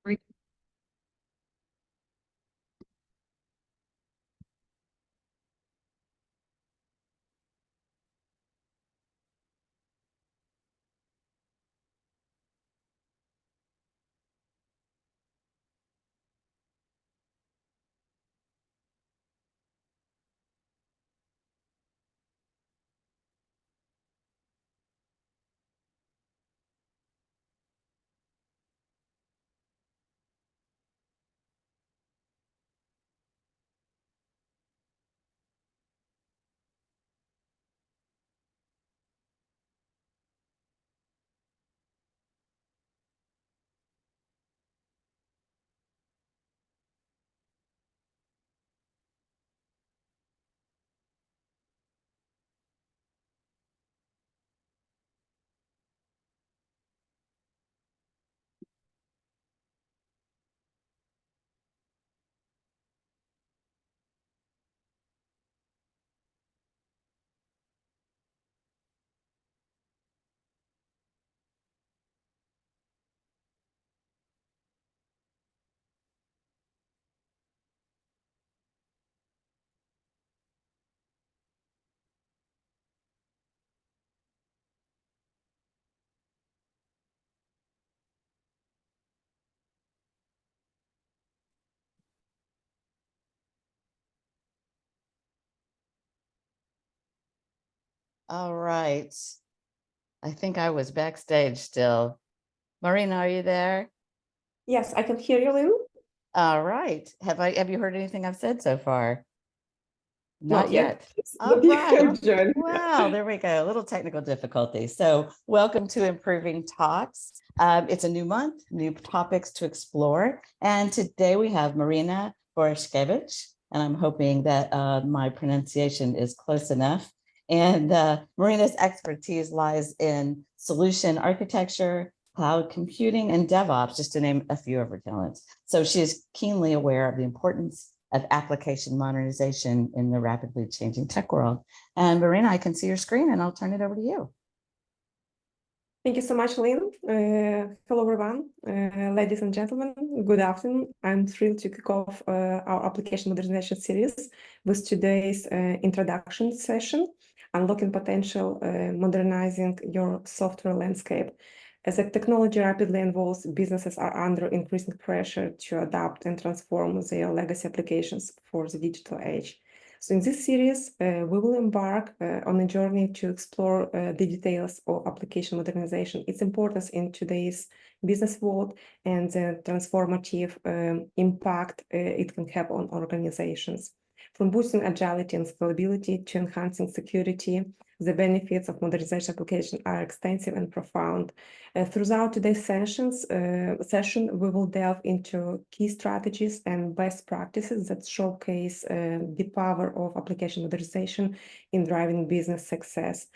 Re- All right. I think I was backstage still. Marina, are you there? Yes, I can hear you, Lynn. All right. Have you heard anything I've said so far? Not yet. All But you right. have joined. Wow, there we go. A little technical difficulty. So, welcome to Improving Talks. It's a new month, new topics to explore. And today we have Marina Borishkevich, and I'm hoping that my pronunciation is close enough. And Marina's expertise lies in solution architecture, cloud computing, and DevOps, just to name a few of her talents. So she is keenly aware of the importance of application modernization in the rapidly changing tech world. And Marina, I can see your screen and I'll turn it over to you. Thank you so much, Lynn. Hello, everyone. Ladies and gentlemen, good afternoon. I'm thrilled to kick off our application modernization series with today's introduction session, Unlocking Potential, Modernizing Your Software Landscape. As the technology rapidly evolves, businesses are under increasing pressure to adapt and transform their legacy applications for the digital age. So in this series, we will embark on a journey to explore the details of application modernization, its importance in today's business world, and the transformative impact it can have on organizations. From boosting agility and scalability to enhancing security, the benefits of modernization application are extensive and profound. Throughout today's session, we will delve into key strategies and best practices that showcase the power of application modernization in driving business success.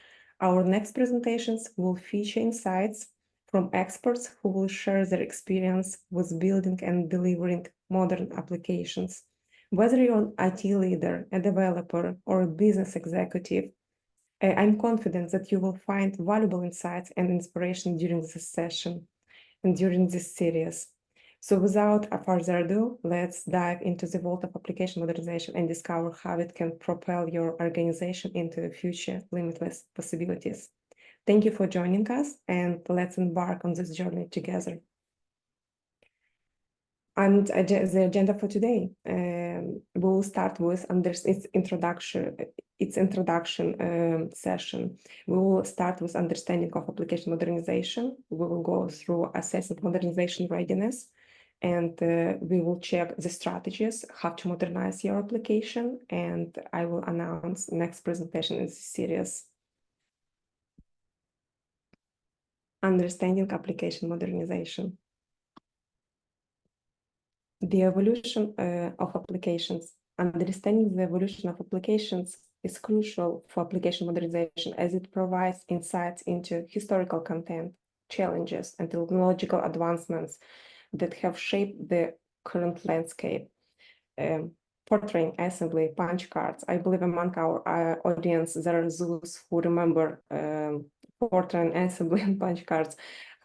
Our next presentations will feature insights from experts who will share their experience with building and delivering modern applications. Whether you're an IT leader, a developer, or a business executive, I'm confident that you will find valuable insights and inspiration during this session and during this series. So without further ado, let's dive into the world of application modernization and discover how it can propel your organization into the future limitless possibilities. Thank you for joining us, and let's embark on this journey together. And the agenda for today, we'll start with its introduction session. We will start with understanding of application modernization. We will go through assessing modernization readiness, and we will check the strategies, how to modernize your application, and I will announce next presentation in this series. Understanding application modernization. The evolution of applications. Understanding the evolution of applications is crucial for application modernization as it provides insights into historical content, challenges, and technological advancements that have shaped the current landscape. Portraying assembly, punch cards. I believe among our audience, there are those who remember Fortran assembly and punch cards.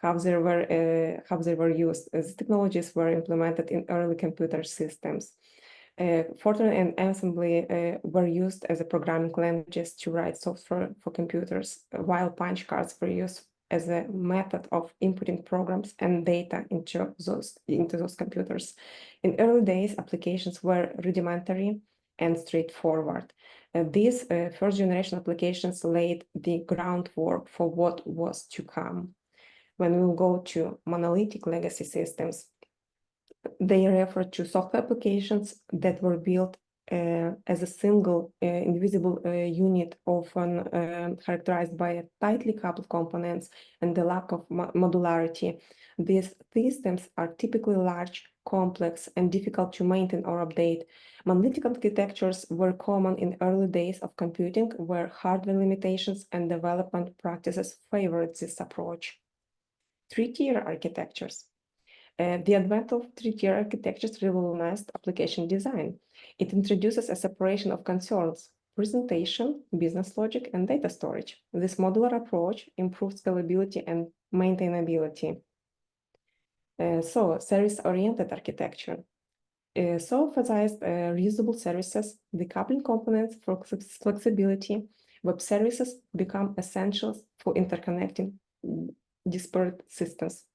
how they were used. These technologies were implemented in early computer systems. Fortran and assembly were used as a programming languages to write software for computers, while punch cards were used as a method of inputting programs and data into those computers. In early days, applications were rudimentary and straightforward. These first generation applications laid the groundwork for what was to come. When we will go to monolithic legacy systems, they refer to software applications that were built as a single invisible unit, often characterized by tightly coupled components and the lack of modularity. These systems are typically large, complex, and difficult to maintain or update. Monolithic architectures were common in early days of computing, where hardware limitations and development practices favored this approach. Three-tier architectures. The advent of three-tier architectures revolutionized application design. It introduces a separation of concerns: presentation, business logic, and data storage. This modular approach improves scalability and maintainability. Service-oriented architecture. Emphasized reusable services, decoupling components for flexibility. Web services become essentials for interconnecting disparate systems.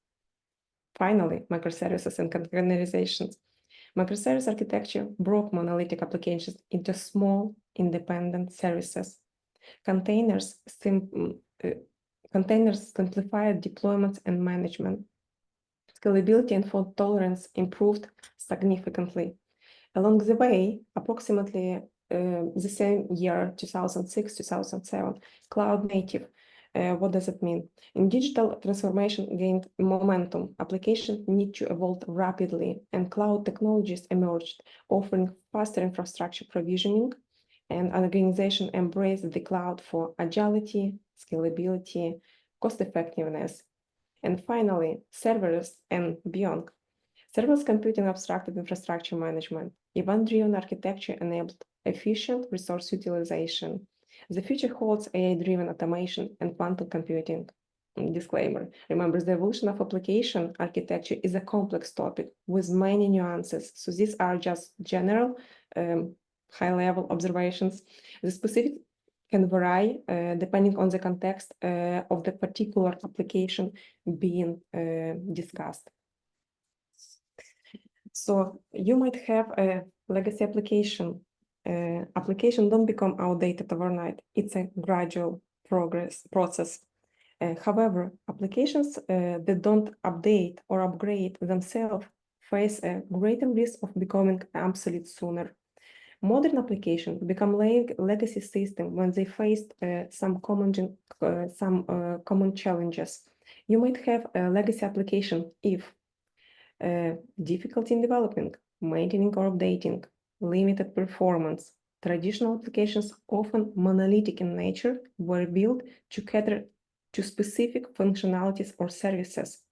Finally, microservices and containerizations. Microservice architecture broke monolithic applications into small, independent services. Containers simplified deployment and management. Scalability and fault tolerance improved significantly. Along the way, approximately the same year, 2006, 2007, cloud native. What does it mean? In digital transformation gained momentum, applications need to evolve rapidly, and cloud technologies emerged, offering faster infrastructure provisioning, and an organization embraced the cloud for agility, scalability, cost-effectiveness. And finally, servers and beyond. Serverless computing abstracted infrastructure management. Event-driven architecture enabled efficient resource utilization. The future holds AI-driven automation and quantum computing. Disclaimer: remember, the evolution of application architecture is a complex topic with many nuances. So these are just general, high-level observations. The specific can vary depending on the context of the particular application being discussed. So you might have a legacy application. Application don't become outdated overnight. It's a gradual process. However, applications that don't update or upgrade themselves face a greater risk of becoming obsolete sooner. Modern applications become legacy systems when they face some common challenges. You might have a legacy application if difficulty in developing, maintaining or updating, limited performance. Traditional applications, often monolithic in nature, were built to cater to specific functionalities or services.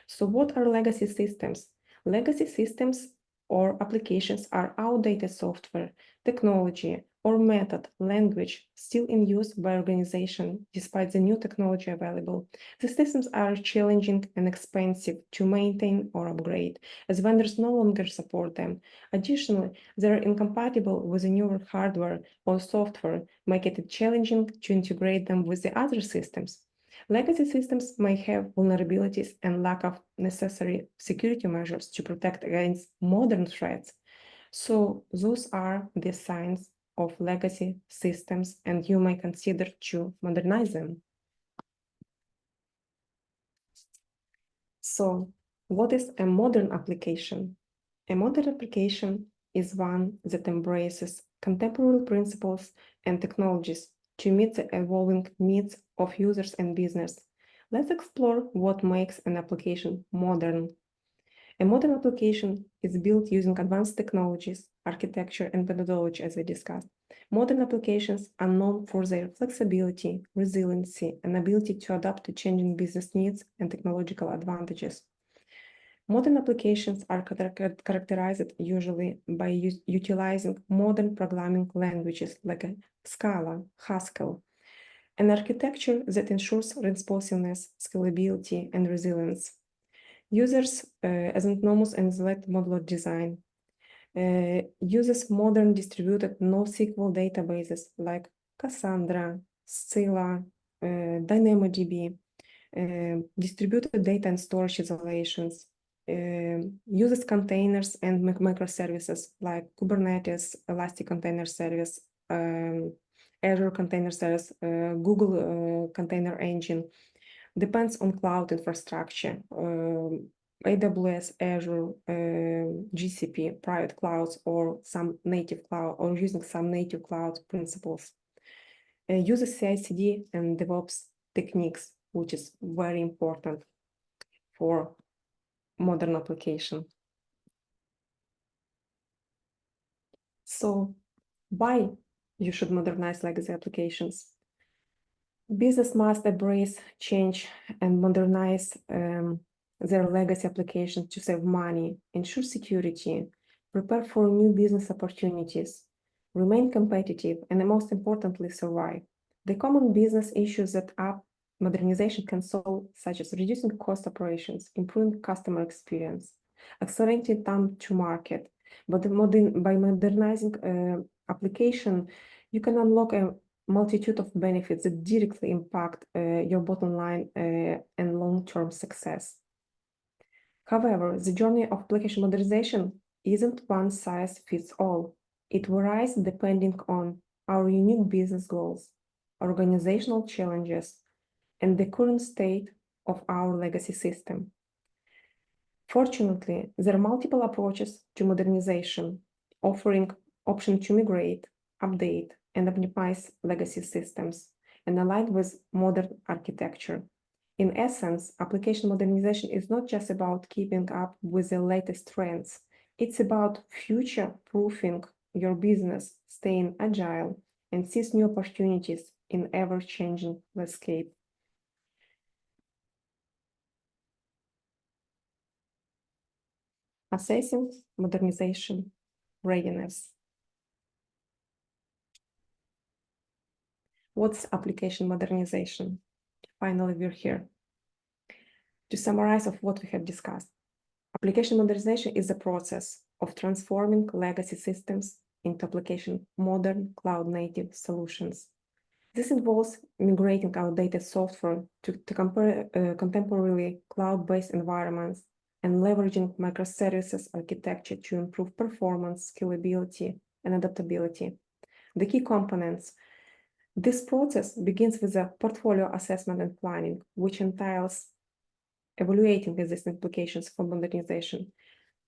So what are legacy systems? Legacy systems or applications are outdated software, technology, or method, language still in use by organization despite the new technology available. The systems are challenging and expensive to maintain or upgrade, as vendors no longer support them. Additionally, they are incompatible with the newer hardware or software, making it challenging to integrate them with the other systems. Legacy systems may have vulnerabilities and lack of necessary security measures to protect against modern threats. So those are the signs of legacy systems, and you may consider to modernize them. So what is a modern application? A modern application is one that embraces contemporary principles and technologies to meet the evolving needs of users and business. Let's explore what makes an application modern. A modern application is built using advanced technologies, architecture, and methodology, as we discussed. Modern applications are known for their flexibility, resiliency, and ability to adapt to changing business needs and technological advantages. Modern applications are characterized usually by utilizing modern programming languages like Scala, Haskell, an architecture that ensures responsiveness, scalability, and resilience. Users as autonomous and select modular design. Uses modern distributed NoSQL databases like Cassandra, Scala, DynamoDB, distributed data and storage isolations, uses containers and microservices like Kubernetes, Elastic Container Service, Azure Container Service, Google Container Engine, depends on cloud infrastructure, AWS, Azure, GCP, private clouds, or some native cloud, or using some native cloud principles. Uses CI/CD and DevOps techniques, which is very important for modern application. So why you should modernize legacy applications? Business must embrace change and modernize their legacy applications to save money, ensure security, prepare for new business opportunities, remain competitive, and most importantly, survive. The common business issues that app modernization can solve, such as reducing cost operations, improving customer experience, accelerating time to market. But by modernizing application, you can unlock a multitude of benefits that directly impact your bottom line and long-term success. However, the journey of application modernization isn't one size fits all. It varies depending on our unique business goals, organizational challenges, and the current state of our legacy system. Fortunately, there are multiple approaches to modernization, offering option to migrate, update, and optimize legacy systems and align with modern architecture. In essence, application modernization is not just about keeping up with the latest trends. It's about future-proofing your business, staying agile, and seize new opportunities in ever-changing landscape. Assessing modernization readiness. What's application modernization? Finally, we're here. To summarize of what we have discussed, application modernization is a process of transforming legacy systems into application modern cloud-native solutions. This involves migrating outdated software to contemporary cloud-based environments and leveraging microservices architecture to improve performance, scalability, and adaptability. The key components. This process begins with a portfolio assessment and planning, which entails evaluating existing applications for modernization.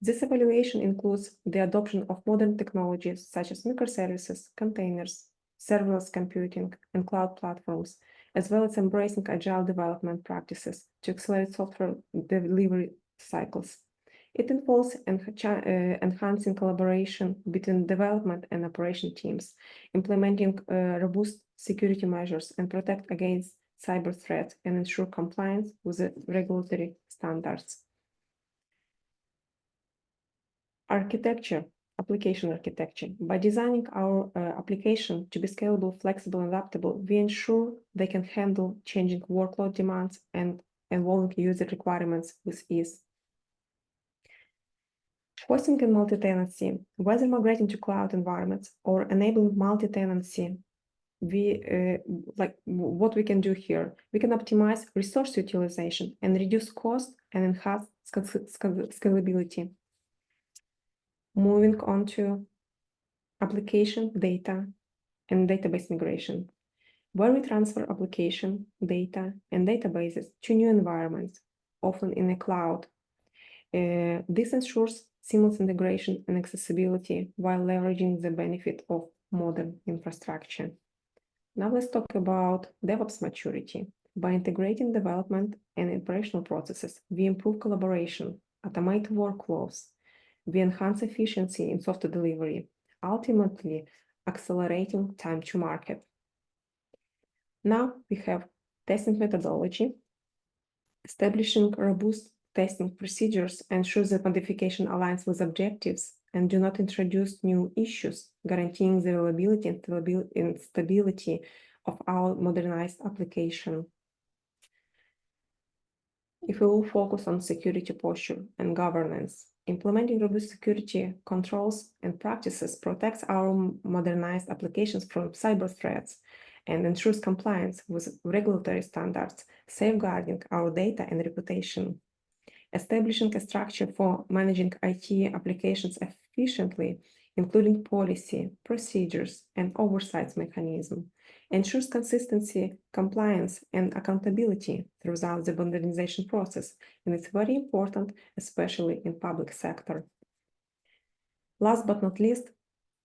This evaluation includes the adoption of modern technologies such as microservices, containers, serverless computing, and cloud platforms, as well as embracing agile development practices to accelerate software delivery cycles. It involves enhancing collaboration between development and operation teams, implementing robust security measures, and protect against cyber threats and ensure compliance with the regulatory standards. Architecture, application architecture. By designing our application to be scalable, flexible, and adaptable, we ensure they can handle changing workload demands and evolving user requirements with ease. Hosting and multi-tenancy. Whether migrating to cloud environments or enabling multi-tenancy, what we can do here, we can optimize resource utilization and reduce cost and enhance scalability. Moving on to application, data, and database migration, where we transfer application, data, and databases to new environments, often in the cloud. This ensures seamless integration and accessibility while leveraging the benefit of modern infrastructure. Now let's talk about DevOps maturity. By integrating development and operational processes, we improve collaboration, automate workflows, we enhance efficiency in software delivery, ultimately accelerating time to market. Now we have testing methodology. Establishing robust testing procedures ensures that modification aligns with objectives and do not introduce new issues, guaranteeing the reliability and stability of our modernized application. If we will focus on security posture and governance, implementing robust security controls and practices protects our modernized applications from cyber threats and ensures compliance with regulatory standards, safeguarding our data and reputation. Establishing a structure for managing IT applications efficiently, including policy, procedures, and oversight mechanism, ensures consistency, compliance, and accountability throughout the modernization process, and it's very important, especially in public sector. Last but not least,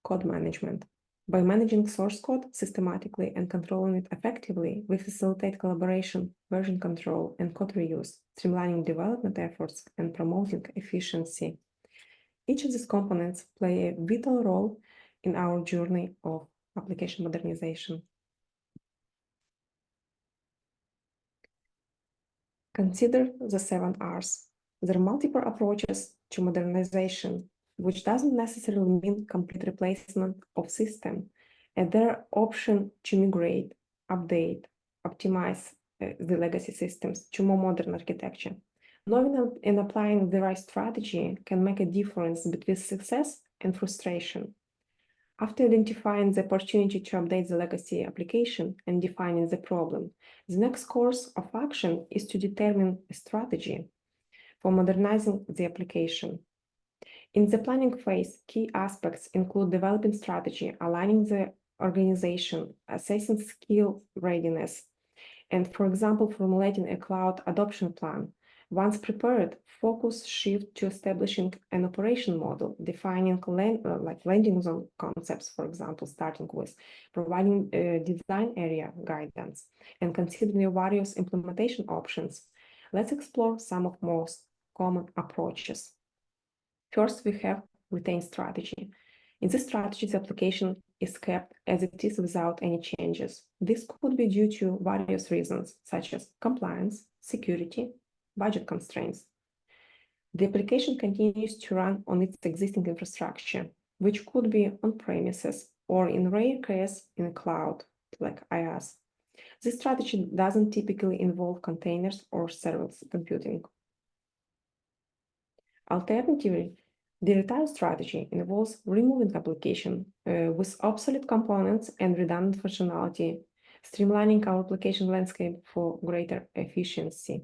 code management. By managing source code systematically and controlling it effectively, we facilitate collaboration, version control, and code reuse, streamlining development efforts and promoting efficiency. Each of these components play a vital role in our journey of application modernization. Consider the 7 R's. There are multiple approaches to modernization, which doesn't necessarily mean complete replacement of system, and there are options to migrate, update, optimize the legacy systems to more modern architecture. Knowing and applying the right strategy can make a difference between success and frustration. After identifying the opportunity to update the legacy application and defining the problem, the next course of action is to determine a strategy for modernizing the application. In the planning phase, key aspects include developing strategy, aligning the organization, assessing skill readiness, and, for example, formulating a cloud adoption plan. Once prepared, focus shift to establishing an operation model, defining landing zone concepts, for example, starting with providing design area guidance, and considering various implementation options. Let's explore some of most common approaches. First, we have retain strategy. In this strategy, the application is kept as it is without any changes. This could be due to various reasons, such as compliance, security, budget constraints. The application continues to run on its existing infrastructure, which could be on premises or, in rare case, in a cloud, like IaaS. This strategy doesn't typically involve containers or serverless computing. Alternatively, the retire strategy involves removing application with obsolete components and redundant functionality, streamlining our application landscape for greater efficiency,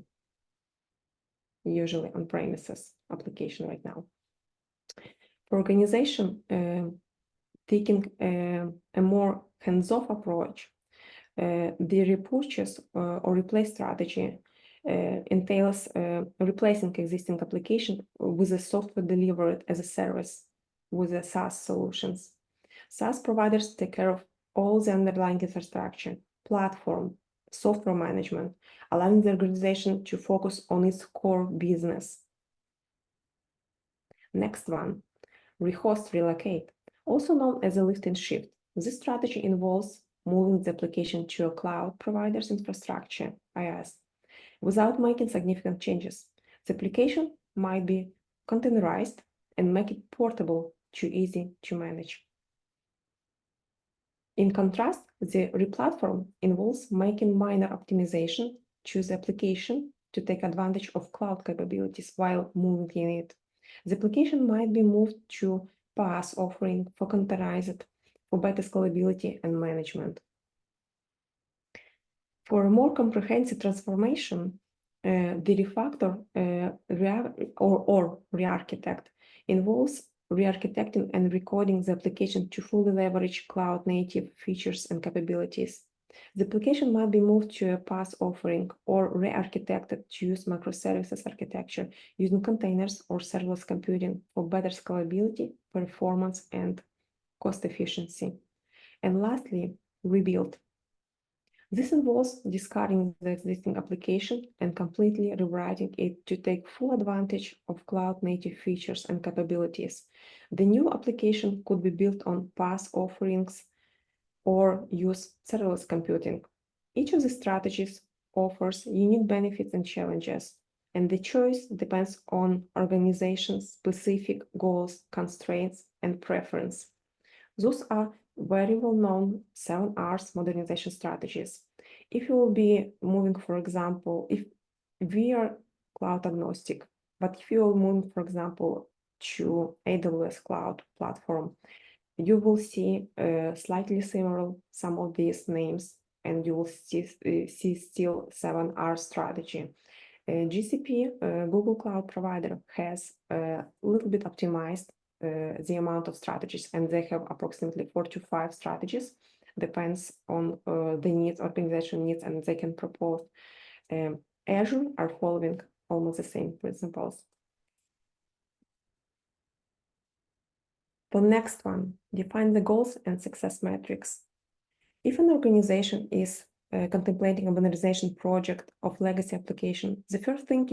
usually on-premises application right now. For organization, taking a more hands-off approach, the repurchase or replace strategy entails replacing existing application with a software delivered as a service with the SaaS solutions. SaaS providers take care of all the underlying infrastructure, platform, software management, allowing the organization to focus on its core business. Next one, rehost relocate, also known as a lift and shift. This strategy involves moving the application to a cloud provider's infrastructure, IaaS, without making significant changes. The application might be containerized and make it portable to easy to manage. In contrast, the replatform involves making minor optimization to the application to take advantage of cloud capabilities while moving it. The application might be moved to PaaS offering for containerized, for better scalability and management. For a more comprehensive transformation, the refactor or re-architect involves re-architecting and recoding the application to fully leverage cloud-native features and capabilities. The application might be moved to a PaaS offering or re-architected to use microservices architecture using containers or serverless computing for better scalability, performance, and cost efficiency. And lastly, rebuild. This involves discarding the existing application and completely rewriting it to take full advantage of cloud-native features and capabilities. The new application could be built on PaaS offerings or use serverless computing. Each of the strategies offers unique benefits and challenges, and the choice depends on organization's specific goals, constraints, and preference. Those are very well-known 7 R's modernization strategies. If you will be moving, for example, if we are cloud agnostic, but if you will move, for example, to AWS cloud platform, you will see slightly similar some of these names, and you will see still 7R strategy. GCP, Google Cloud Provider, has a little bit optimized the amount of strategies, and they have approximately 4 to 5 strategies, depends on the needs, organization needs, and they can propose. Azure are following almost the same principles. The next one, define the goals and success metrics. If an organization is contemplating a modernization project of legacy application, the first thing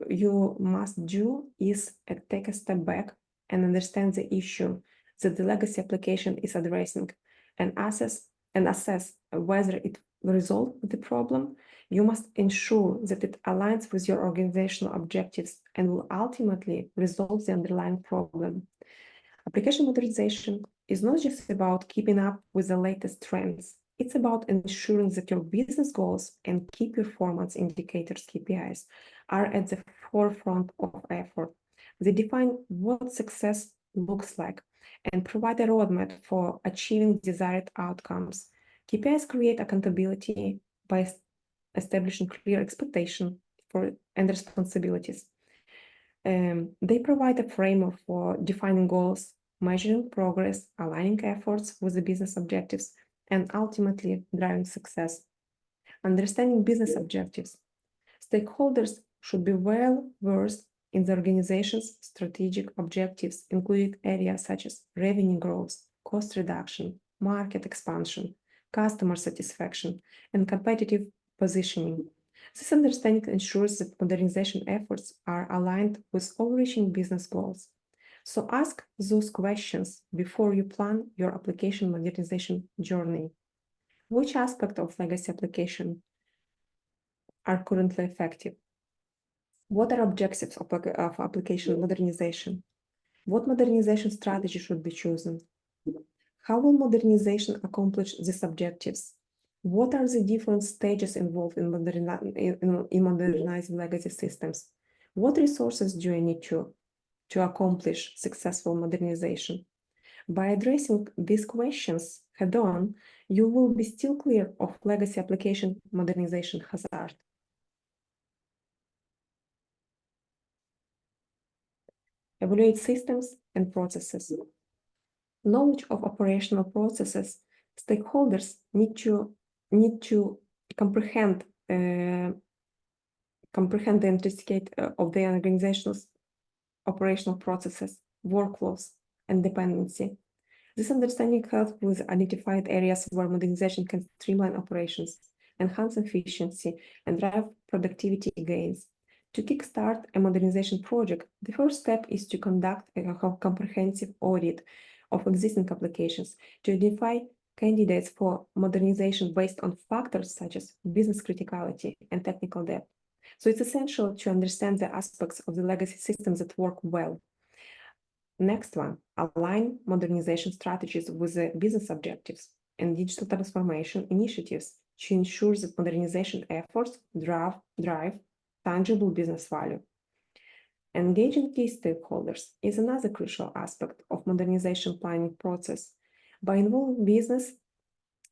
you must do is take a step back and understand the issue that the legacy application is addressing, and assess whether it will resolve the problem. You must ensure that it aligns with your organizational objectives and will ultimately resolve the underlying problem. Application modernization is not just about keeping up with the latest trends. It's about ensuring that your business goals and key performance indicators, KPIs, are at the forefront of effort. They define what success looks like and provide a roadmap for achieving desired outcomes. KPIs create accountability by establishing clear expectations and responsibilities. They provide a framework for defining goals, measuring progress, aligning efforts with the business objectives, and ultimately driving success. Understanding business objectives. Stakeholders should be well versed in the organization's strategic objectives, including areas such as revenue growth, cost reduction, market expansion, customer satisfaction, and competitive positioning. This understanding ensures that modernization efforts are aligned with overreaching business goals. So ask those questions before you plan your application modernization journey. Which aspect of legacy application are currently effective? What are objectives of application modernization? What modernization strategy should be chosen? How will modernization accomplish these objectives? What are the different stages involved in modernizing legacy systems? What resources do I need to accomplish successful modernization? By addressing these questions head-on, you will be still clear of legacy application modernization hazard. Evaluate systems and processes. Knowledge of operational processes. Stakeholders need to comprehend the intricate of their organization's operational processes, workflows, and dependency. This understanding helps with identified areas where modernization can streamline operations, enhance efficiency, and drive productivity gains. To kickstart a modernization project, the first step is to conduct a comprehensive audit of existing applications to identify candidates for modernization based on factors such as business criticality and technical depth. So it's essential to understand the aspects of the legacy systems that work well. Next one, align modernization strategies with the business objectives and digital transformation initiatives to ensure that modernization efforts drive tangible business value. Engaging key stakeholders is another crucial aspect of modernization planning process. By involving business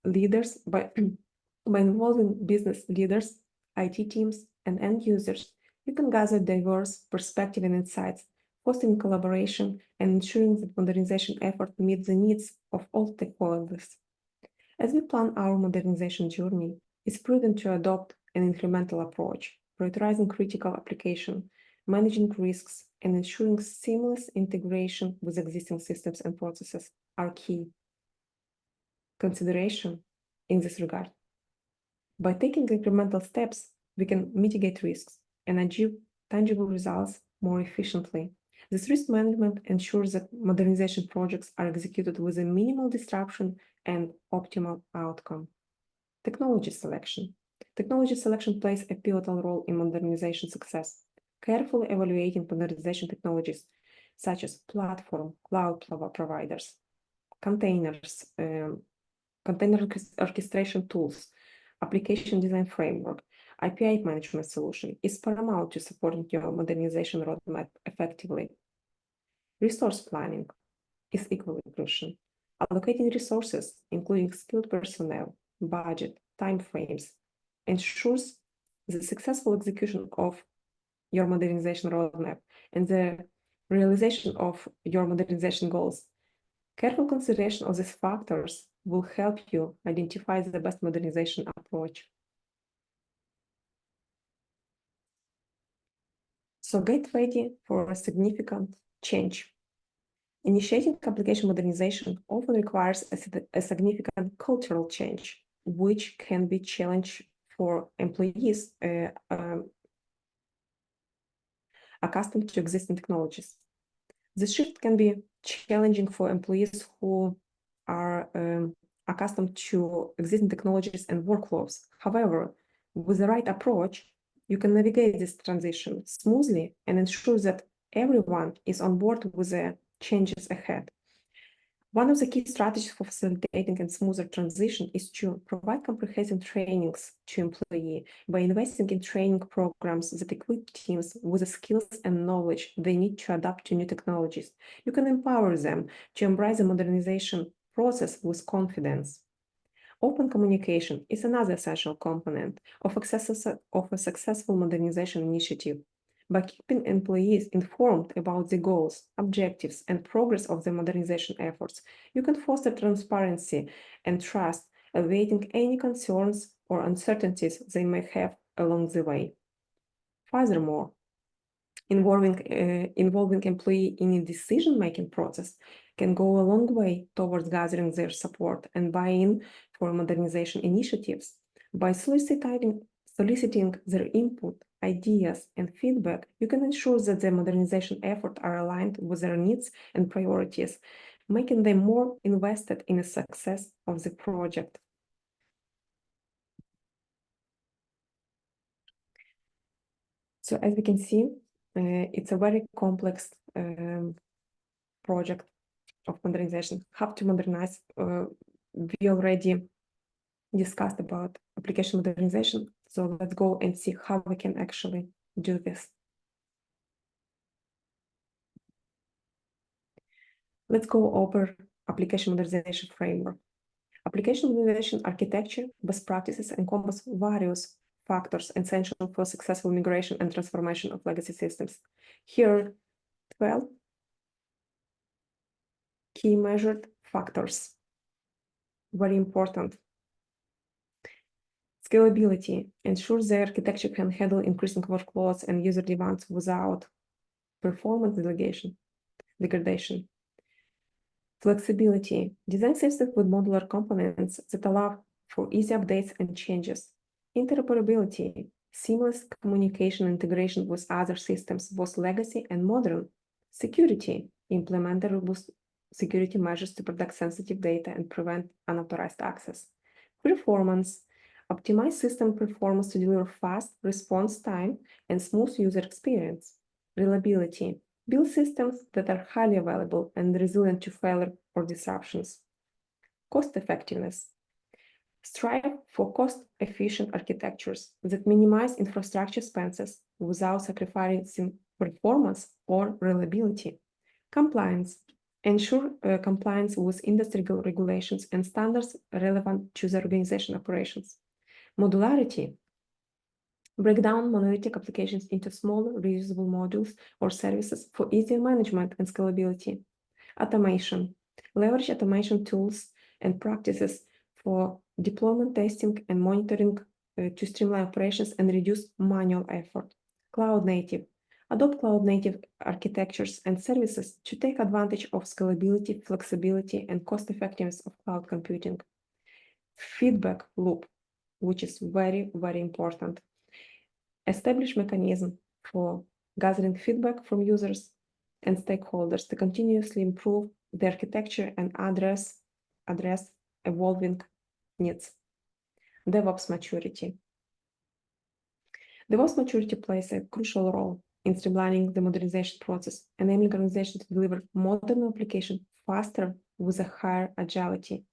leaders, IT teams, and end users, you can gather diverse perspectives and insights, fostering collaboration and ensuring that modernization effort meets the needs of all stakeholders. As we plan our modernization journey, it's prudent to adopt an incremental approach, prioritizing critical application, managing risks, and ensuring seamless integration with existing systems and processes are key consideration in this regard. By taking incremental steps, we can mitigate risks and achieve tangible results more efficiently. This risk management ensures that modernization projects are executed with a minimal disruption and optimal outcome. Technology selection. Technology selection plays a pivotal role in modernization success. Carefully evaluating modernization technologies such as platform, cloud providers, containers, container orchestration tools, application design framework, API management solution is paramount to supporting your modernization roadmap effectively. Resource planning is equally crucial. Allocating resources, including skilled personnel, budget, timeframes, ensures the successful execution of your modernization roadmap and the realization of your modernization goals. Careful consideration of these factors will help you identify the best modernization approach. So get ready for a significant change. Initiating application modernization often requires a significant cultural change, which can be challenging for employees accustomed to existing technologies. The shift can be challenging for employees who are accustomed to existing technologies and workflows. However, with the right approach, you can navigate this transition smoothly and ensure that everyone is on board with the changes ahead. One of the key strategies for facilitating a smoother transition is to provide comprehensive trainings to employees by investing in training programs that equip teams with the skills and knowledge they need to adapt to new technologies. You can empower them to embrace the modernization process with confidence. Open communication is another essential component of a successful modernization initiative. By keeping employees informed about the goals, objectives, and progress of the modernization efforts, you can foster transparency and trust, alleviating any concerns or uncertainties they may have along the way. Furthermore, involving employee in a decision-making process can go a long way towards gathering their support and buy-in for modernization initiatives. By soliciting their input, ideas, and feedback, you can ensure that the modernization efforts are aligned with their needs and priorities, making them more invested in the success of the project. So as we can see, it's a very complex project of modernization. How to modernize, we already discussed about application modernization. So let's go and see how we can actually do this. Let's go over application modernization framework. Application modernization architecture best practices encompass various factors essential for successful migration and transformation of legacy systems. Here, 12 key measured factors. Very important. Scalability ensures the architecture can handle increasing workloads and user demands without performance degradation. Flexibility. Design systems with modular components that allow for easy updates and changes. Interoperability. Seamless communication integration with other systems, both legacy and modern. Security. Implement robust security measures to protect sensitive data and prevent unauthorized access. Performance. Optimize system performance to deliver fast response time and smooth user experience. Reliability. Build systems that are highly available and resilient to failure or disruptions. Cost effectiveness. Strive for cost-efficient architectures that minimize infrastructure expenses without sacrificing performance or reliability. Compliance. Ensure compliance with industry regulations and standards relevant to the organization operations. Modularity. Break down monolithic applications into smaller, reusable modules or services for easier management and scalability. Automation. Leverage automation tools and practices for deployment testing and monitoring to streamline operations and reduce manual effort. Cloud native. Adopt cloud native architectures and services to take advantage of scalability, flexibility, and cost effectiveness of cloud computing. Feedback loop, which is very, very important. Establish mechanism for gathering feedback from users and stakeholders to continuously improve the architecture and address evolving needs. DevOps maturity. DevOps maturity plays a crucial role in streamlining the modernization process, enabling organizations to deliver modern applications faster with a higher agility.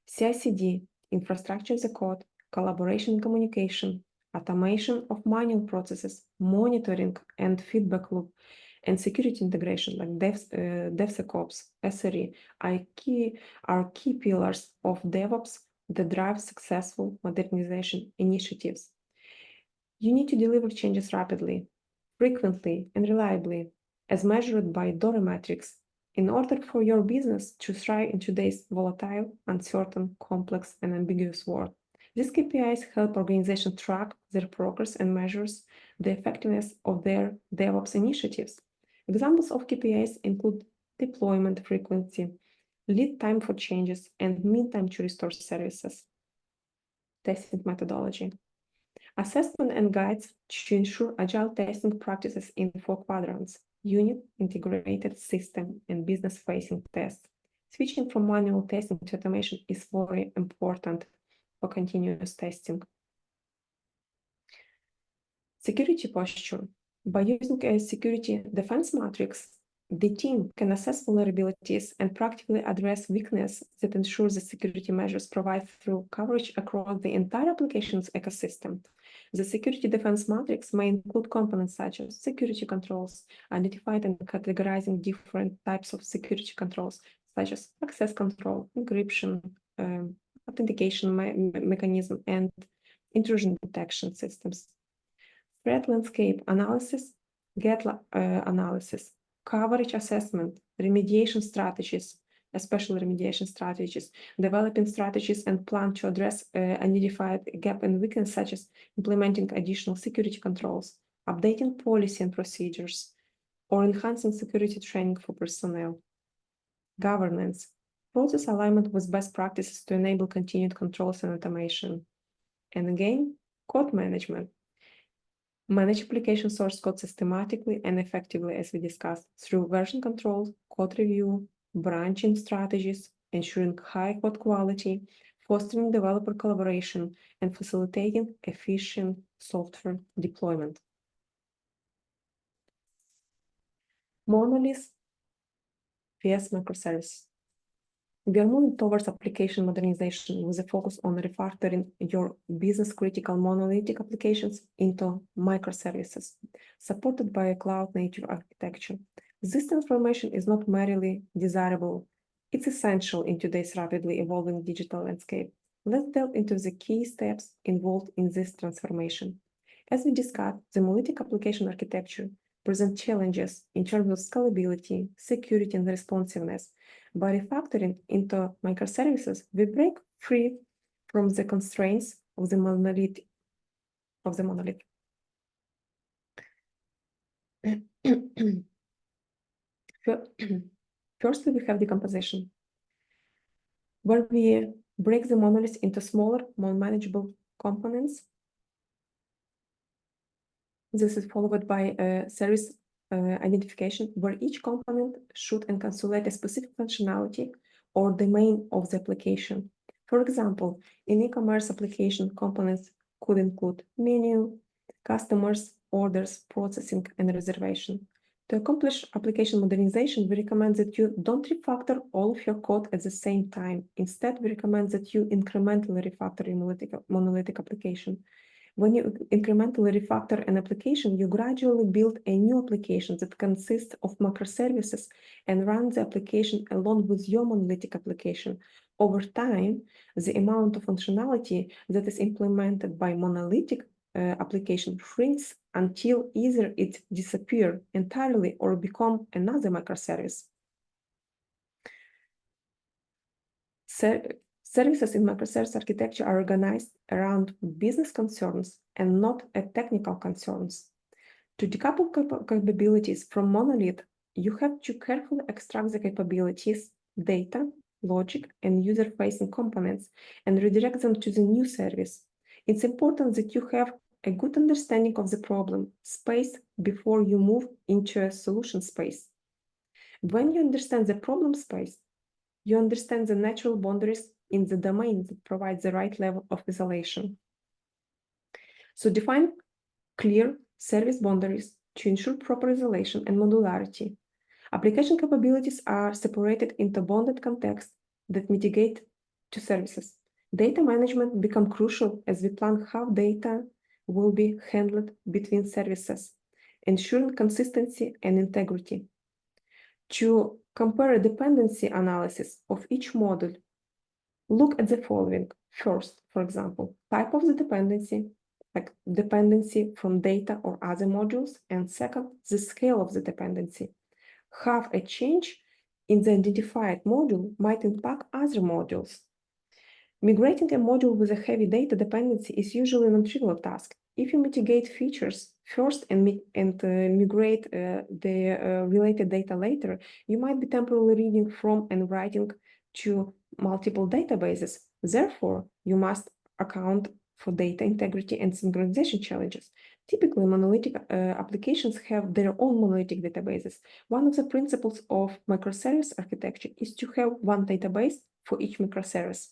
CI/CD, infrastructure as a code, collaboration and communication, automation of manual processes, monitoring and feedback loop, and security integration like DevSecOps, SRE are key pillars of DevOps that drive successful modernization initiatives. You need to deliver changes rapidly, frequently, and reliably, as measured by DORA metrics, in order for your business to thrive in today's volatile, uncertain, complex, and ambiguous world. These KPIs help organizations track their progress and measures the effectiveness of their DevOps initiatives. Examples of KPIs include deployment frequency, lead time for changes, and mean time to restore services. Testing methodology. Assessment and guides to ensure agile testing practices in 4 quadrants: unit, integrated, system, and business-facing tests. Switching from manual testing to automation is very important for continuous testing. Security posture. By using a security defense matrix, the team can assess vulnerabilities and practically address weaknesses that ensure the security measures provide through coverage across the entire application's ecosystem. The security defense matrix may include components such as security controls, identifying and categorizing different types of security controls, such as access control, encryption, authentication mechanism, and intrusion detection systems. Threat landscape analysis, gap analysis, coverage assessment, remediation strategies, especially remediation strategies, developing strategies and plan to address identified gap and weakness, such as implementing additional security controls, updating policy and procedures, or enhancing security training for personnel. Governance, process alignment with best practices to enable continued controls and automation. And again, code management. Manage application source code systematically and effectively, as we discussed, through version control, code review, branching strategies, ensuring high code quality, fostering developer collaboration, and facilitating efficient software deployment. Monolith vs microservices. We are moving towards application modernization with a focus on refactoring your business-critical monolithic applications into microservices, supported by a cloud-native architecture. This transformation is not merely desirable, it's essential in today's rapidly evolving digital landscape. Let's delve into the key steps involved in this transformation. As we discussed, the monolithic application architecture presents challenges in terms of scalability, security, and responsiveness. By refactoring into microservices, we break free from the constraints of the monolith. Firstly, we have decomposition, where we break the monolith into smaller, more manageable components. This is followed by a service identification, where each component should encapsulate a specific functionality or domain of the application. For example, in e-commerce application, components could include menu, customers, orders, processing, and reservation. To accomplish application modernization, we recommend that you don't refactor all of your code at the same time. Instead, we recommend that you incrementally refactor your monolithic application. When you incrementally refactor an application, you gradually build a new application that consists of microservices and run the application along with your monolithic application. Over time, the amount of functionality that is implemented by monolithic application shrinks until either it disappears entirely or become another microservice. Services in microservice architecture are organized around business concerns and not technical concerns. To decouple capabilities from monolith, you have to carefully extract the capabilities, data, logic, and user-facing components and redirect them to the new service. It's important that you have a good understanding of the problem space before you move into a solution space. When you understand the problem space, you understand the natural boundaries in the domain that provides the right level of isolation. So define clear service boundaries to ensure proper isolation and modularity. Application capabilities are separated into bonded contexts that mitigate to services. Data management become crucial as we plan how data will be handled between services, ensuring consistency and integrity. To compare a dependency analysis of each module, look at the following. First, for example, type of the dependency, like dependency from data or other modules, and second, the scale of the dependency. How a change in the identified module might impact other modules. Migrating a module with a heavy data dependency is usually a non-trivial task. If you mitigate features first and migrate the related data later, you might be temporarily reading from and writing to multiple databases. Therefore, you must account for data integrity and synchronization challenges. Typically, monolithic applications have their own monolithic databases. One of the principles of microservice architecture is to have one database for each microservice.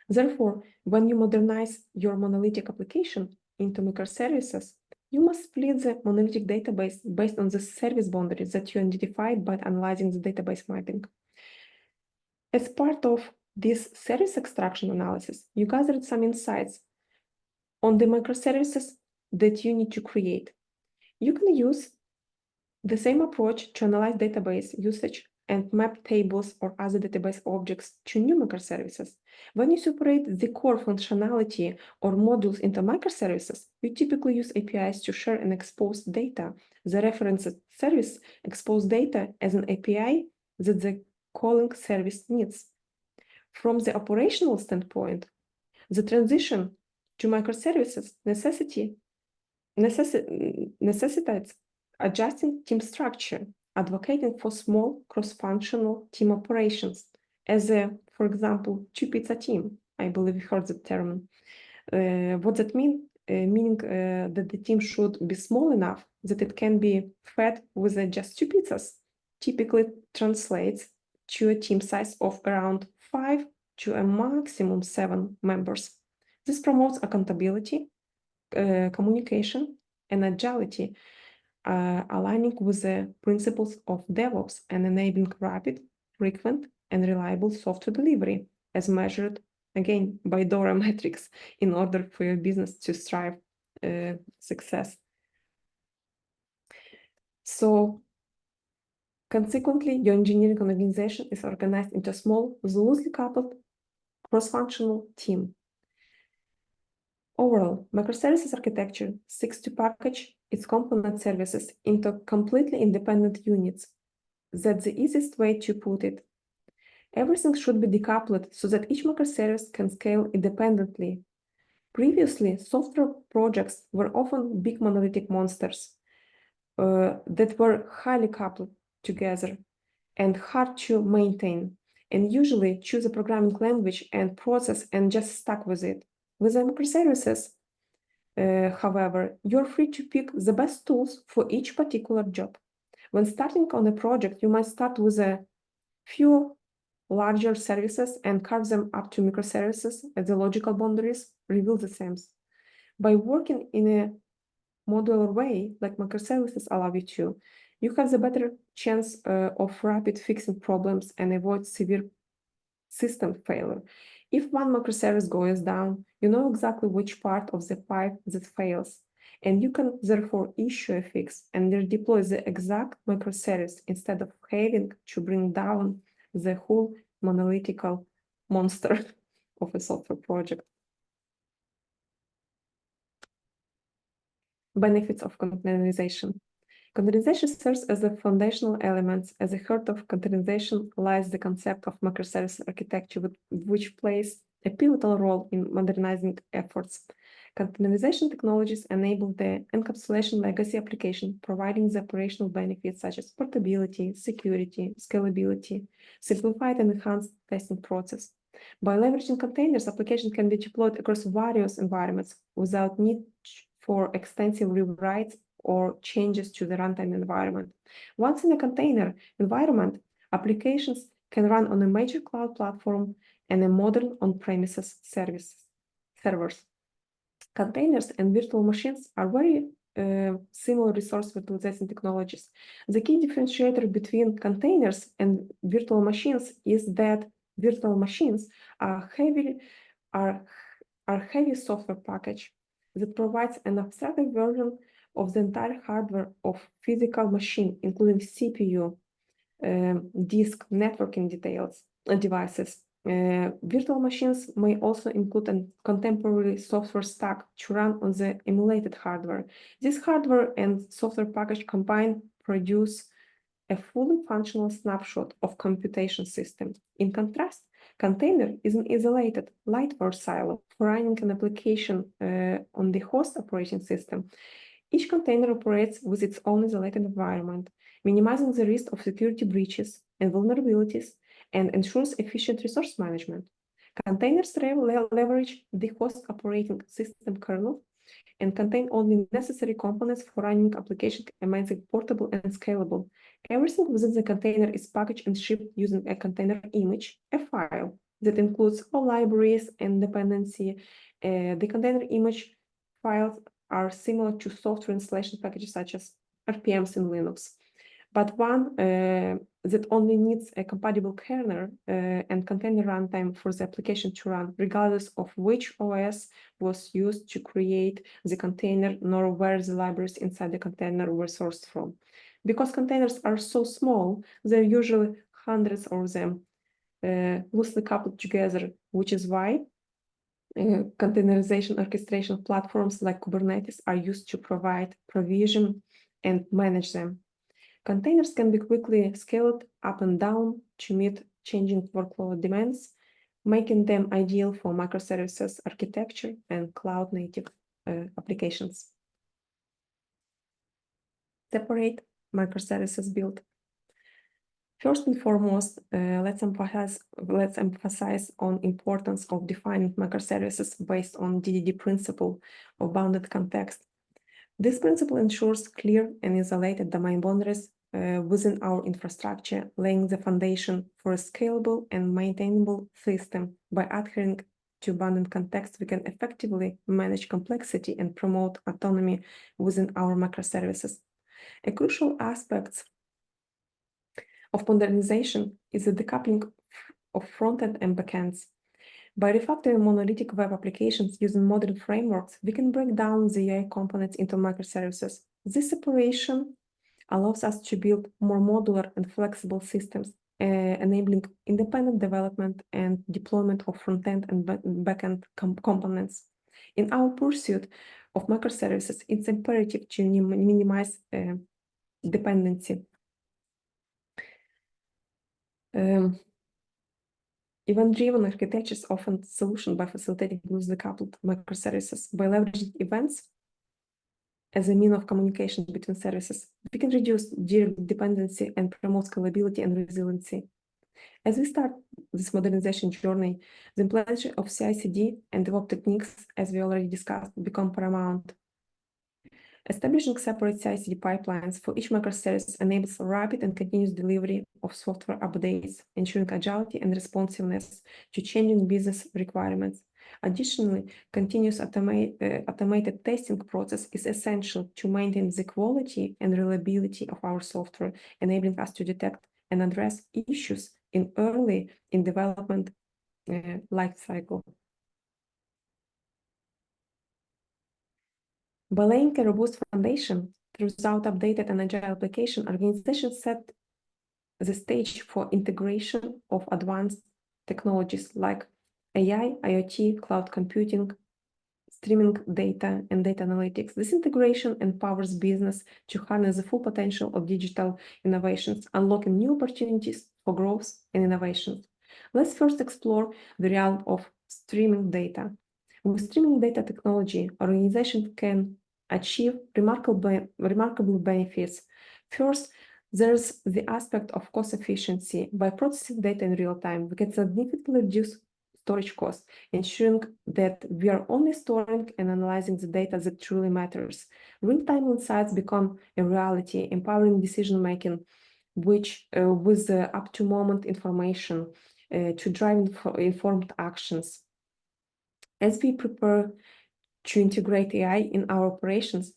Therefore, when you modernize your monolithic application into microservices, you must split the monolithic database based on the service boundaries that you identified by analyzing the database mapping. As part of this service extraction analysis, you gathered some insights on the microservices that you need to create. You can use the same approach to analyze database usage and map tables or other database objects to new microservices. When you separate the core functionality or modules into microservices, you typically use APIs to share and expose data. The reference service exposes data as an API that the calling service needs. From the operational standpoint, the transition to microservices necessitates adjusting team structure, advocating for small cross-functional team operations, as for example, two-pizza team. I believe you heard the term. What that means? Meaning that the team should be small enough that it can be fed with just two pizzas. Typically translates to a team size of around 5 to a maximum 7 members. This promotes accountability, communication, and agility, aligning with the principles of DevOps and enabling rapid, frequent, and reliable software delivery, as measured, again, by DORA metrics, in order for your business to strive success. So, consequently, your engineering organization is organized into a small, loosely coupled, cross-functional team. Overall, microservices architecture seeks to package its component services into completely independent units. That's the easiest way to put it. Everything should be decoupled so that each microservice can scale independently. Previously, software projects were often big monolithic monsters that were highly coupled together and hard to maintain, and usually choose a programming language and process and just stuck with it. With the microservices, however, you're free to pick the best tools for each particular job. When starting on a project, you might start with a few larger services and carve them up to microservices as the logical boundaries reveal the same. By working in a modular way, like microservices allow you to, you have the better chance of rapid fixing problems and avoid severe system failure. If one microservice goes down, you know exactly which part of the pipe that fails, and you can therefore issue a fix and redeploy the exact microservice instead of having to bring down the whole monolithic monster of a software project. Benefits of containerization. Containerization serves as a foundational element. At the heart of containerization lies the concept of microservice architecture, which plays a pivotal role in modernizing efforts. Containerization technologies enable the encapsulation legacy application, providing the operational benefits such as portability, security, scalability, simplified and enhanced testing process. By leveraging containers, applications can be deployed across various environments without need for extensive rewrites or changes to the runtime environment. Once in a container environment, applications can run on a major cloud platform and a modern on-premises servers. Containers and virtual machines are very similar resource virtualization technologies. The key differentiator between containers and virtual machines is that virtual machines are heavy software package that provides an abstracted version of the entire hardware of physical machine, including CPU, disk, networking devices. Virtual machines may also include a contemporary software stack to run on the emulated hardware. This hardware and software package combined produce a fully functional snapshot of computation system. In contrast, container is an isolated, lightweight silo for running an application on the host operating system. Each container operates with its own isolated environment, minimizing the risk of security breaches and vulnerabilities, and ensures efficient resource management. Containers leverage the host operating system kernel and contain only necessary components for running application and make it portable and scalable. Everything within the container is packaged and shipped using a container image, a file that includes all libraries and dependency. The container image files are similar to software installation packages such as RPMs in Linux, but one that only needs a compatible kernel and container runtime for the application to run, regardless of which OS was used to create the container, nor where the libraries inside the container were sourced from. Because containers are so small, there are usually hundreds of them loosely coupled together, which is why containerization orchestration platforms like Kubernetes are used to provide provision and manage them. Containers can be quickly scaled up and down to meet changing workload demands, making them ideal for microservices architecture and cloud-native applications. Separate microservices build. First and foremost, let's emphasize on importance of defining microservices based on DDD principle of bounded context. This principle ensures clear and isolated domain boundaries within our infrastructure, laying the foundation for a scalable and maintainable system. By adhering to bounded context, we can effectively manage complexity and promote autonomy within our microservices. A crucial aspect of modernization is the decoupling of front-end and backends. By refactoring monolithic web applications using modern frameworks, we can break down the UI components into microservices. This separation allows us to build more modular and flexible systems, enabling independent development and deployment of front-end and back-end components. In our pursuit of microservices, it's imperative to minimize dependency. Event-driven architectures often solution by facilitating loosely coupled microservices. By leveraging events as a means of communication between services, we can reduce direct dependency and promote scalability and resiliency. As we start this modernization journey, the implementation of CI/CD and DevOps techniques, as we already discussed, become paramount. Establishing separate CI/CD pipelines for each microservice enables rapid and continuous delivery of software updates, ensuring agility and responsiveness to changing business requirements. Additionally, continuous automated testing process is essential to maintain the quality and reliability of our software, enabling us to detect and address issues early in development life cycle. By laying a robust foundation throughout updated and agile application, organizations set the stage for integration of advanced technologies like AI, IoT, cloud computing, streaming data, and data analytics. This integration empowers business to harness the full potential of digital innovations, unlocking new opportunities for growth and innovation. Let's first explore the realm of streaming data. With streaming data technology, organizations can achieve remarkable benefits. First, there's the aspect of cost efficiency. By processing data in real time, we can significantly reduce storage costs, ensuring that we are only storing and analyzing the data that truly matters. Real-time insights become a reality, empowering decision-making, which with up-to-moment information to drive informed actions. As we prepare to integrate AI in our operations,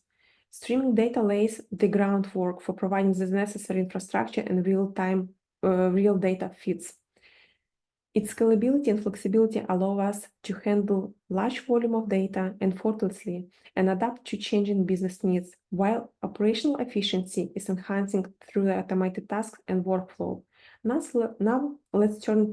Streaming data lays the groundwork for providing the necessary infrastructure and real-time real data feeds. Its scalability and flexibility allow us to handle large volume of data effortlessly and adapt to changing business needs, while operational efficiency is enhancing through the automated tasks and workflow. Now let's turn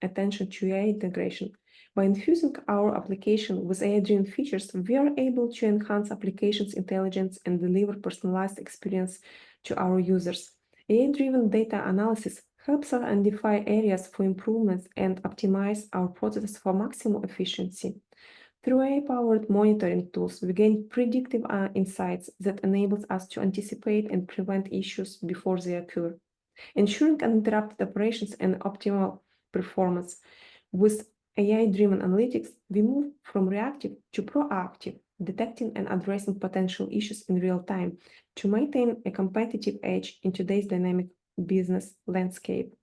attention to AI integration. By infusing our application with AI-driven features, we are able to enhance applications intelligence and deliver personalized experience to our users. AI-driven data analysis helps us identify areas for improvements and optimize our processes for maximum efficiency. Through AI-powered monitoring tools, we gain predictive insights that enables us to anticipate and prevent issues before they occur, ensuring uninterrupted operations and optimal performance. With AI-driven analytics, we move from reactive to proactive, detecting and addressing potential issues in real time to maintain a competitive edge in today's dynamic business landscape.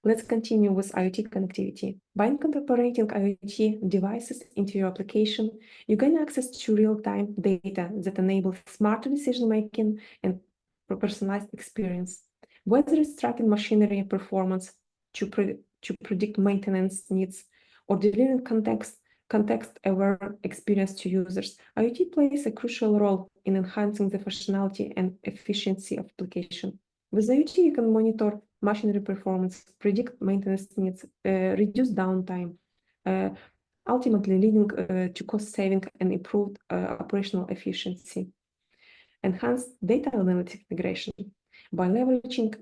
Let's continue with IoT connectivity. By incorporating IoT devices into your application, you gain access to real-time data that enables smarter decision-making and personalized experience. Whether it's tracking machinery performance to predict maintenance needs or delivering context-aware experience to users, IoT plays a crucial role in enhancing the functionality and efficiency of application. With IoT, you can monitor machinery performance, predict maintenance needs, reduce downtime, ultimately leading to cost saving and improved operational efficiency. Enhanced data analytic integration. By leveraging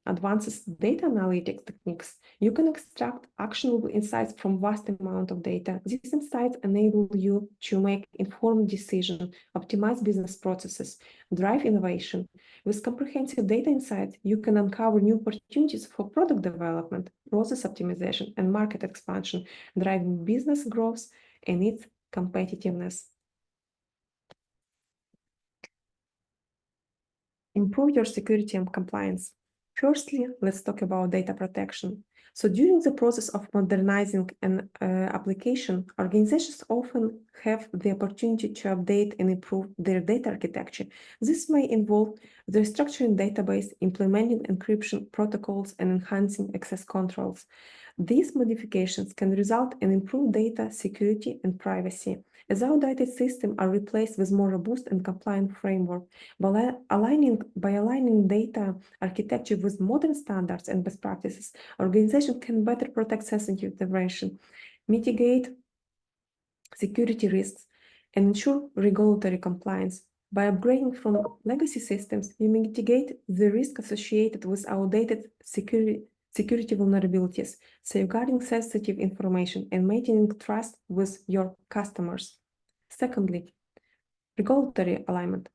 advanced data analytics techniques, you can extract actionable insights from vast amount of data. These insights enable you to make informed decisions, optimize business processes, drive innovation. With comprehensive data insights, you can uncover new opportunities for product development, process optimization, and market expansion, driving business growth and its competitiveness. Improve your security and compliance. Firstly, let's talk about data protection. So during the process of modernizing an application, organizations often have the opportunity to update and improve their data architecture. This may involve the restructuring database, implementing encryption protocols, and enhancing access controls. These modifications can result in improved data security and privacy, as outdated systems are replaced with more robust and compliant framework. By aligning data architecture with modern standards and best practices, organizations can better protect sensitive information, mitigate security risks, and ensure regulatory compliance. By upgrading from legacy systems, you mitigate the risk associated with outdated security vulnerabilities, safeguarding sensitive information, and maintaining trust with your customers. Secondly, regulatory alignment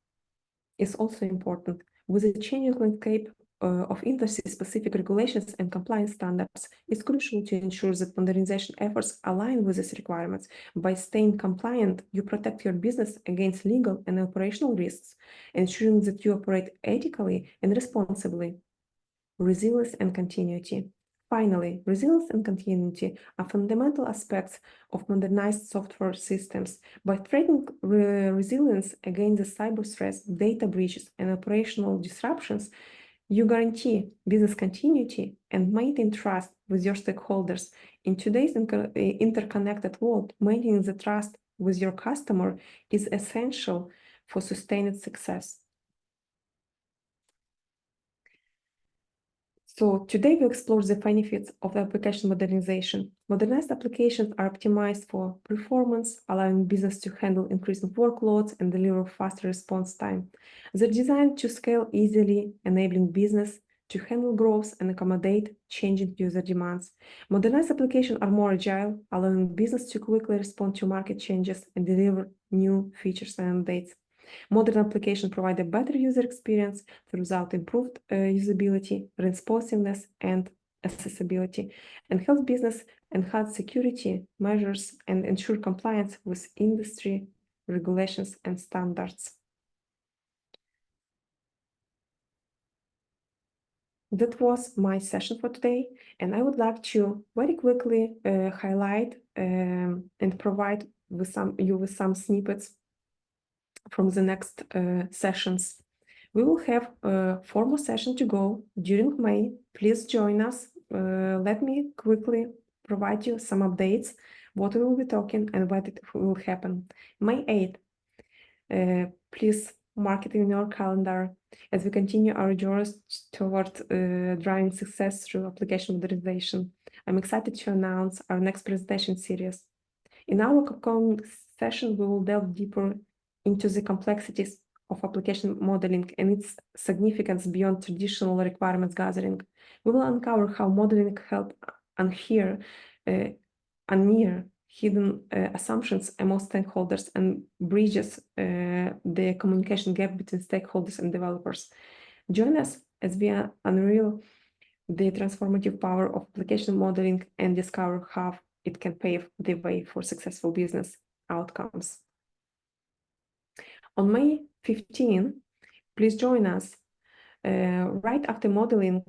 is also important. With the changing landscape of industry-specific regulations and compliance standards, it's crucial to ensure that modernization efforts align with these requirements. By staying compliant, you protect your business against legal and operational risks, ensuring that you operate ethically and responsibly. Resilience and continuity. Finally, resilience and continuity are fundamental aspects of modernized software systems. By strengthening resilience against the cyber threats, data breaches, and operational disruptions, you guarantee business continuity and maintain trust with your stakeholders. In today's interconnected world, maintaining the trust with your customer is essential for sustained success. So today we explore the benefits of application modernization. Modernized applications are optimized for performance, allowing business to handle increasing workloads and deliver faster response time. They're designed to scale easily, enabling business to handle growth and accommodate changing user demands. Modernized applications are more agile, allowing business to quickly respond to market changes and deliver new features and updates. Modern applications provide a better user experience throughout improved usability, responsiveness, and accessibility, and help business enhance security measures and ensure compliance with industry regulations and standards. That was my session for today, and I would like to very quickly highlight and provide with some snippets from the next sessions. We will have 4 more sessions to go during May. Please join us. Let me quickly provide you some updates, what we will be talking and what it will happen. May 8th, please mark it in your calendar as we continue our journey toward driving success through application modernization. I'm excited to announce our next presentation series. In our upcoming session, we will delve deeper into the complexities of application modeling and its significance beyond traditional requirements gathering. We will uncover how modeling helps unhear hidden assumptions among stakeholders and bridges the communication gap between stakeholders and developers. Join us as we unveil the transformative power of application modeling and discover how it can pave the way for successful business outcomes. On May 15, please join us. Right after modeling,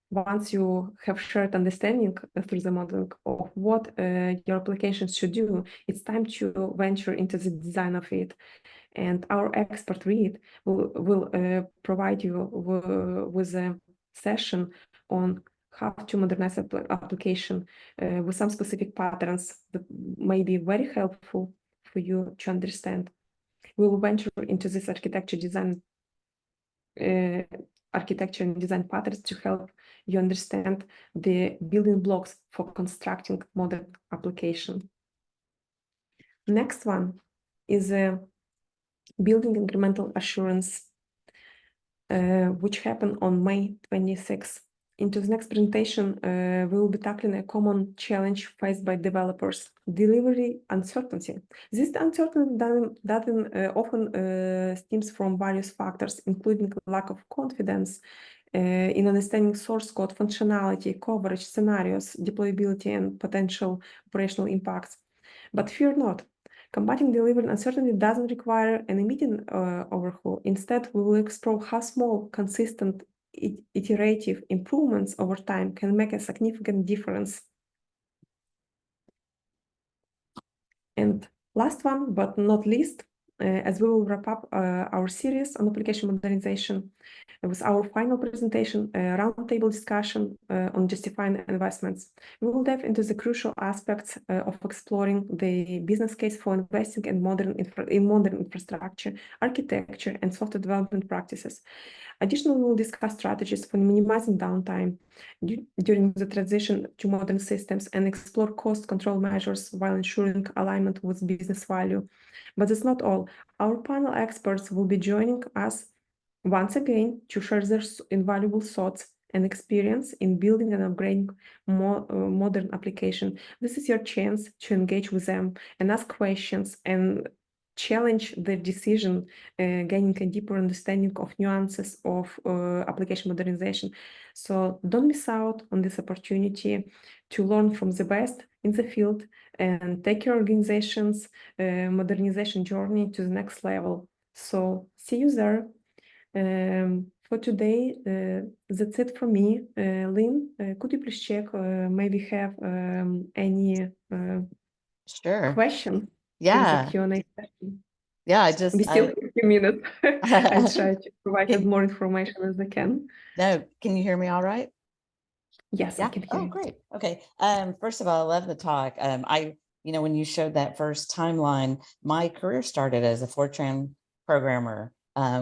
once you have shared understanding through the modeling of what your applications should do, it's time to venture into the design of it. And our expert Reed will provide you with a session on how to modernize application with some specific patterns that may be very helpful for you to understand. We will venture into this architecture and design patterns to help you understand the building blocks for constructing modern application. Next one is building incremental assurance, which happened on May 26th. Into the next presentation, we will be tackling a common challenge faced by developers: delivery uncertainty. This uncertainty often stems from various factors, including lack of confidence in understanding source code, functionality, coverage, scenarios, deployability, and potential operational impacts. But fear not. Combating delivery uncertainty doesn't require an immediate overhaul. Instead, we will explore how small, consistent, iterative improvements over time can make a significant difference. And last one, but not least, as we will wrap up our series on application modernization with our final presentation, a roundtable discussion on justifying investments. We will dive into the crucial aspects of exploring the business case for investing in modern infrastructure, architecture, and software development practices. Additionally, we will discuss strategies for minimizing downtime during the transition to modern systems and explore cost control measures while ensuring alignment with business value. But that's not all. Our panel experts will be joining us once again to share their invaluable thoughts and experience in building and upgrading modern application. This is your chance to engage with them and ask questions and challenge their decision, gaining a deeper understanding of nuances of application modernization. So don't miss out on this opportunity to learn from the best in the field and take your organization's modernization journey to the next level. So see you there. For today, that's it from me. Lynn, could you please check, maybe have any Sure. question in Yeah. the Q&A session? Yeah, We still have a few minutes. I'll try to provide as more information as I can. No, can you hear me all right? Yes, I can hear you. Great. Okay. First of all, I love the talk. When you showed that first timeline, my career started as a Fortran programmer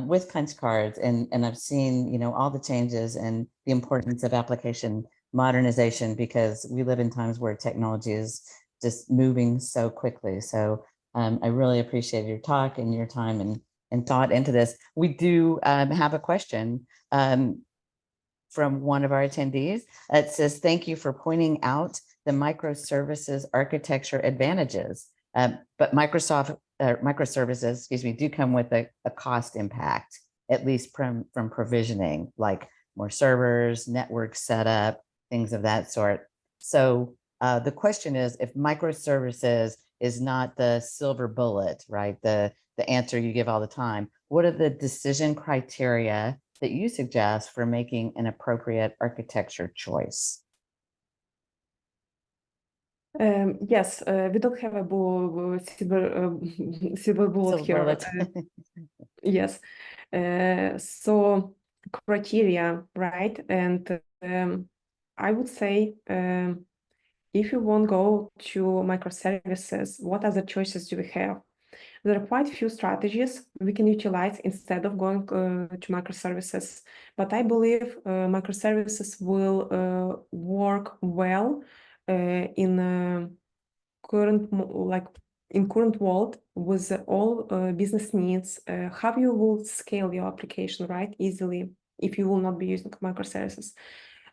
with punch cards, and I've seen, all the changes and the importance of application modernization, because we live in times where technology is just moving so quickly. So I really appreciate your talk and your time and thought into this. We do have a question from one of our attendees. It says, thank you for pointing out the microservices architecture advantages, but microservices, do come with a cost impact, at least from provisioning, like more servers, network setup, things of that sort. So the question is, if microservices is not the silver bullet, right, the answer you give all the time, what are the decision criteria that you suggest for making an appropriate architecture choice? Yes, we don't have a silver bullet Silver here. bullet. Yes. So criteria, right? And I would say if you won't go to microservices, what other choices do we have? There are quite a few strategies we can utilize instead of going to microservices. But I believe microservices will work well in current in current world with all business needs. How you will scale your application right easily if you will not be using microservices,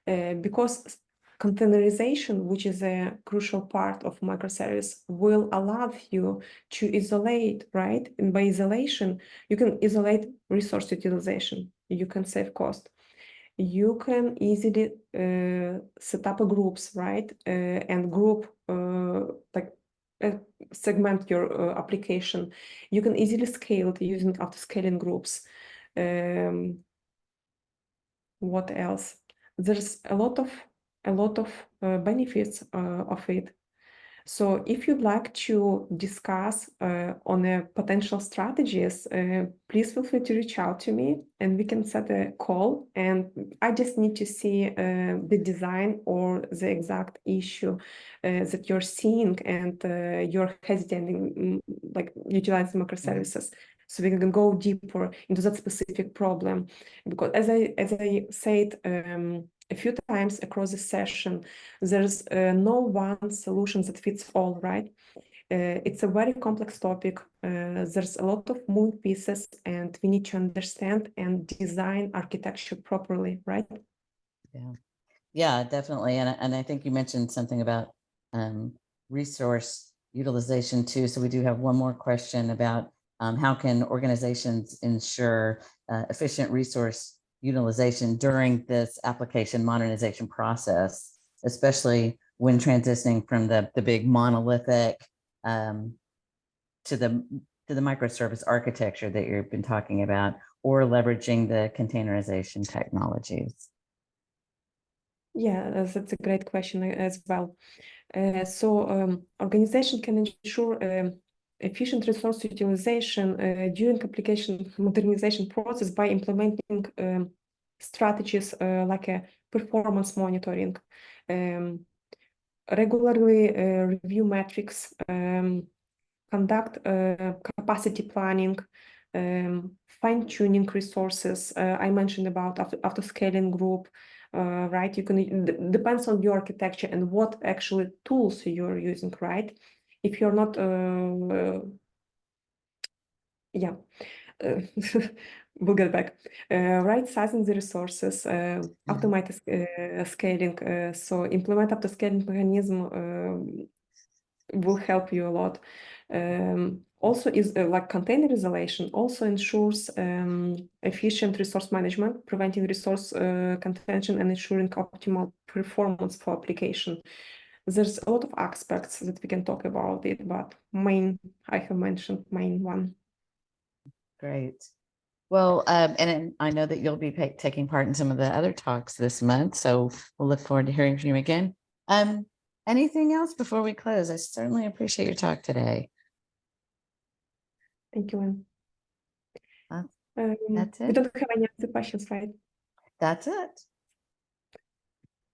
because containerization, which is a crucial part of microservice, will allow you to isolate, right? And by isolation, you can isolate resource utilization. You can save cost. You can easily set up a groups, right? And group like segment your application. You can easily scale it using auto-scaling groups. What else? There's a lot of benefits of it. So if you'd like to discuss on potential strategies, please feel free to reach out to me and we can set a call. And I just need to see the design or the exact issue that you're seeing and you're hesitating, like utilizing microservices. So we can go deeper into that specific problem. Because as I said a few times across the session, there's no one solution that fits all, right? It's a very complex topic. There's a lot of moving pieces and we need to understand and design architecture properly, right? Yeah, definitely. And I think you mentioned something about resource utilization too. So we do have one more question about how can organizations ensure efficient resource utilization during this application modernization process, especially when transitioning from the big monolithic to the microservice architecture that you've been talking about, or leveraging the containerization technologies. Yeah, that's a great question as well. So organization can ensure efficient resource utilization during application modernization process by implementing strategies like a performance monitoring, regularly review metrics, conduct capacity planning, fine-tuning resources. I mentioned about auto-scaling group, right? You can, depends on your architecture and what actually tools you're using, right? If you're not, yeah, we'll get back. Right sizing the resources, automated scaling. So implement auto-scaling mechanism will help you a lot. Also is like container isolation also ensures efficient resource management, preventing resource contention and ensuring optimal performance for application. There's a lot of aspects that we can talk about it, but I have mentioned main one. Great. Well, and I know that you'll be taking part in some of the other talks this month, so we'll look forward to hearing from you again. Anything else before we close? I certainly appreciate your talk today. Thank you, Lynn. That's We it. don't have any other questions, right? That's it.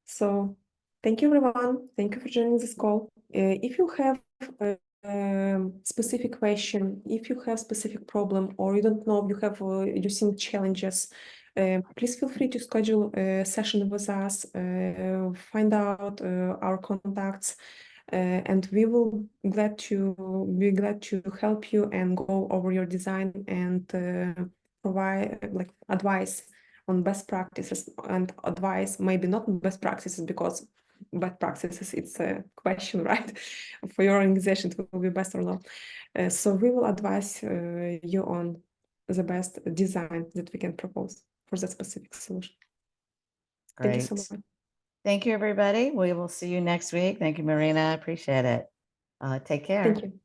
So thank you, everyone. Thank you for joining this call. If you have specific question, if you have specific problem, or you don't know, you have you see challenges, please feel free to schedule a session with us, find out our contacts, and we will be glad to help you and go over your design and provide like advice on best practices and advice, maybe not best practices, because best practices, it's a question, right? For your organization, it will be best or not. So we will advise you on the best design that we can propose for that specific solution. Great. Thank you so much. Thank you, everybody. We will see you next week. Thank you, Marina. Appreciate it. Take care. Thank you.